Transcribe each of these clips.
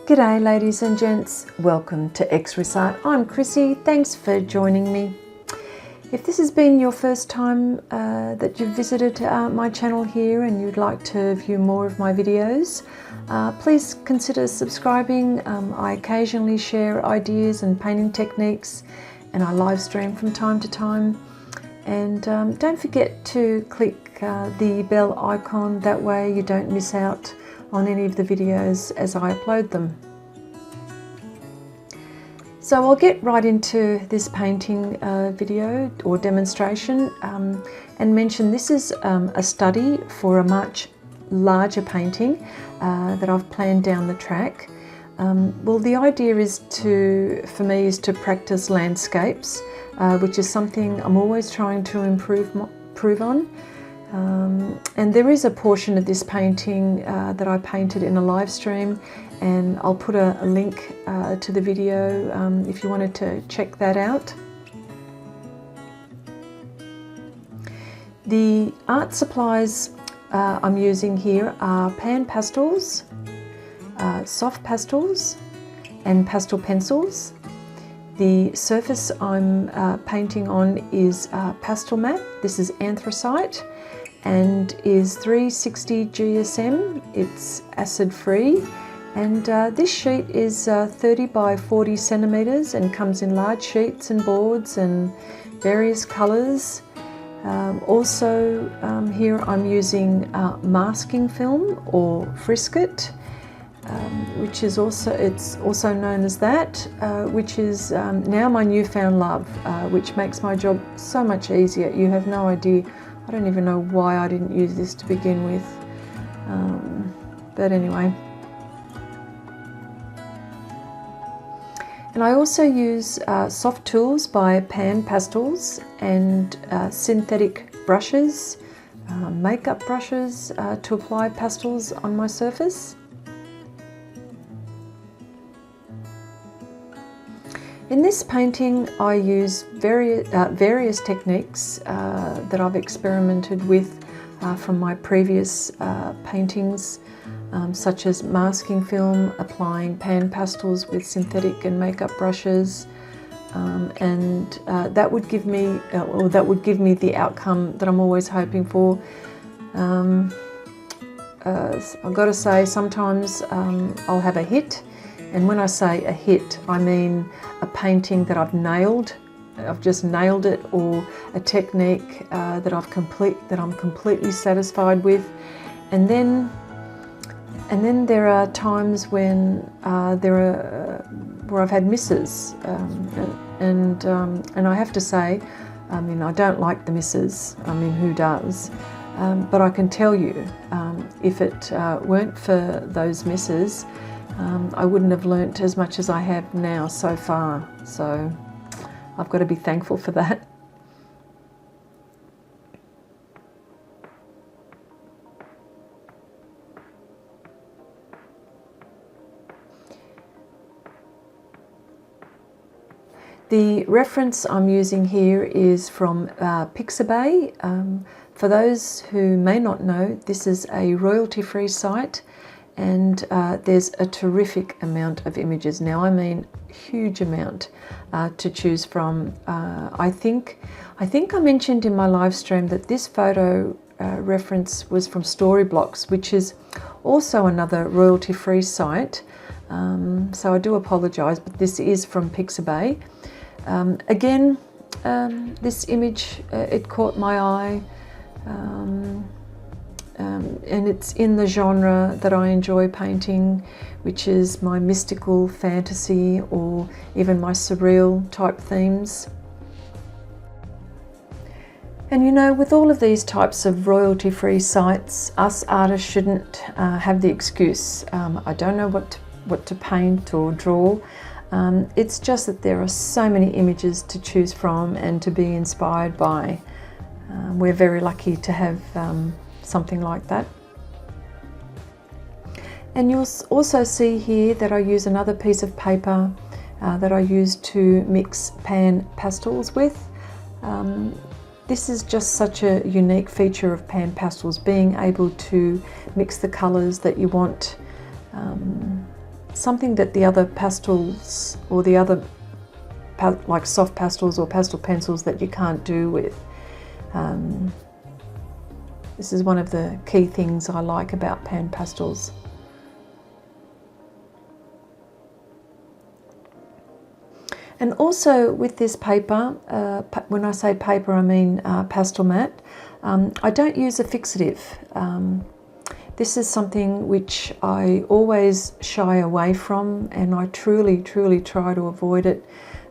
G'day ladies and gents, welcome to Xris Art. I'm Chrissy, thanks for joining me. If this has been your first time that you've visited my channel here and you'd like to view more of my videos, please consider subscribing. I occasionally share ideas and painting techniques and I live stream from time to time. And don't forget to click the bell icon, that way you don't miss out on any of the videos as I upload them. So I'll get right into this painting video or demonstration and mention this is a study for a much larger painting that I've planned down the track. Well, the idea is for me to practice landscapes, which is something I'm always trying to improve on. And there is a portion of this painting that I painted in a live stream, and I'll put a link to the video if you wanted to check that out. The art supplies I'm using here are pan pastels, soft pastels and pastel pencils. The surface I'm painting on is pastel matte. This is anthracite and is 360 GSM. It's acid free, and this sheet is 30 by 40 centimeters and comes in large sheets and boards and various colors. Also here I'm using masking film or Frisket, which is also known as that, which is now my newfound love, which makes my job so much easier. You have no idea. I don't even know why I didn't use this to begin with, but anyway. And I also use Soft Tools by Pan Pastels and synthetic brushes, makeup brushes to apply pastels on my surface. In this painting I use various techniques that I've experimented with from my previous paintings, such as masking film, applying pan pastels with synthetic and makeup brushes, and that would give me the outcome that I'm always hoping for. I've got to say, sometimes I'll have a hit. And when I say a hit, I mean a painting that I've nailed. I've just nailed it, or a technique that I'm completely satisfied with. And then there are times when where I've had misses, and I have to say, I mean, I don't like the misses. I mean, who does? But I can tell you, if it weren't for those misses, I wouldn't have learnt as much as I have now so far, so I've got to be thankful for that. The reference I'm using here is from Pixabay. For those who may not know, this is a royalty-free site, and there's a terrific amount of images. Now, I mean huge amount to choose from. I think I mentioned in my live stream that this photo reference was from Storyblocks, which is also another royalty-free site. So I do apologise, but this is from Pixabay. Again, this image, it caught my eye. And it's in the genre that I enjoy painting, which is my mystical fantasy or even my surreal type themes. And you know, with all of these types of royalty-free sites, us artists shouldn't have the excuse, I don't know what to paint or draw. It's just that there are so many images to choose from and to be inspired by. We're very lucky to have something like that. And you'll also see here that I use another piece of paper that I use to mix pan pastels with. This is just such a unique feature of pan pastels, being able to mix the colours that you want. something that the other pastels or the other like soft pastels or pastel pencils that you can't do with. This is one of the key things I like about pan pastels. And also with this paper, when I say paper I mean Pastelmat, I don't use a fixative. This is something which I always shy away from, and I truly try to avoid it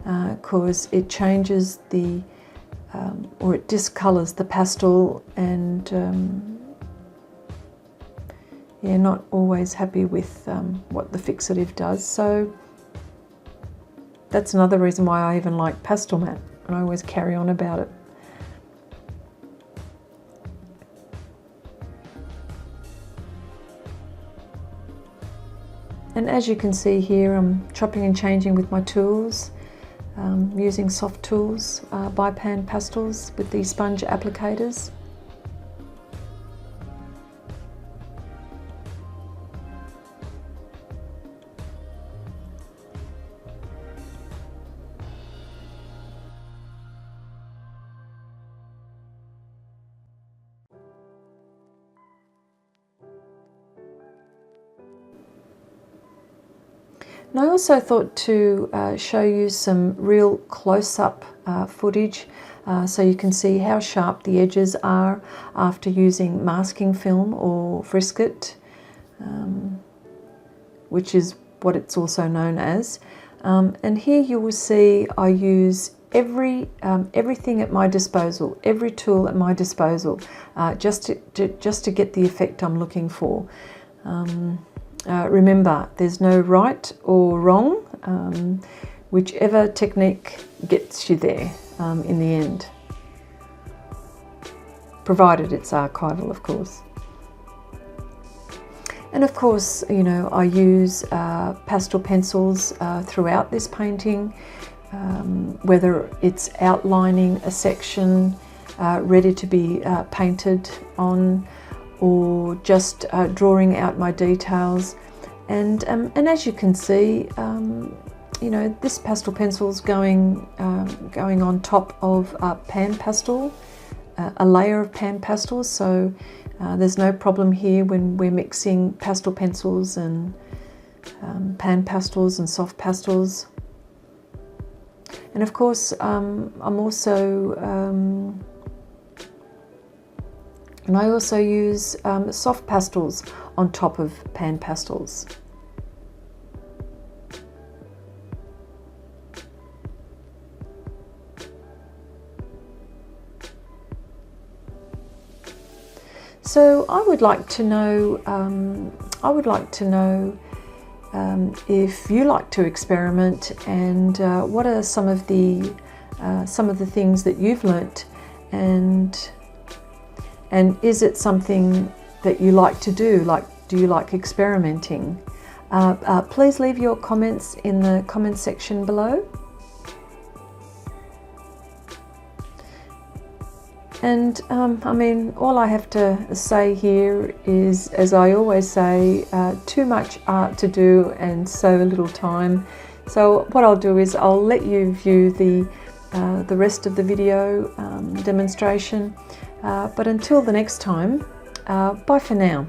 because it changes the or it discolors the pastel, and yeah, not always happy with what the fixative does. So that's another reason why I even like Pastelmat, and I always carry on about it. And as you can see here, I'm chopping and changing with my tools, using soft tools by Pan Pastels with these sponge applicators. And I also thought to show you some real close-up footage so you can see how sharp the edges are after using masking film or Frisket, which is what it's also known as. And here you will see I use everything at my disposal, every tool at my disposal, just to get the effect I'm looking for. Remember, there's no right or wrong, whichever technique gets you there in the end, provided it's archival, of course. And of course, you know, I use pastel pencils throughout this painting, whether it's outlining a section ready to be painted on, or just drawing out my details. And as you can see, you know, this pastel pencil's going on top of pan pastel, a layer of pan pastels, so there's no problem here when we're mixing pastel pencils and pan pastels and soft pastels. And of course, I'm also and I also use soft pastels on top of pan pastels. So I would like to know, if you like to experiment, and what are some of the things that you've learnt, and is it something that you like to do? Like, do you like experimenting? Please leave your comments in the comment section below. And I mean, all I have to say here is, as I always say, too much art to do and so little time. So what I'll do is I'll let you view the rest of the video demonstration. But until the next time, bye for now.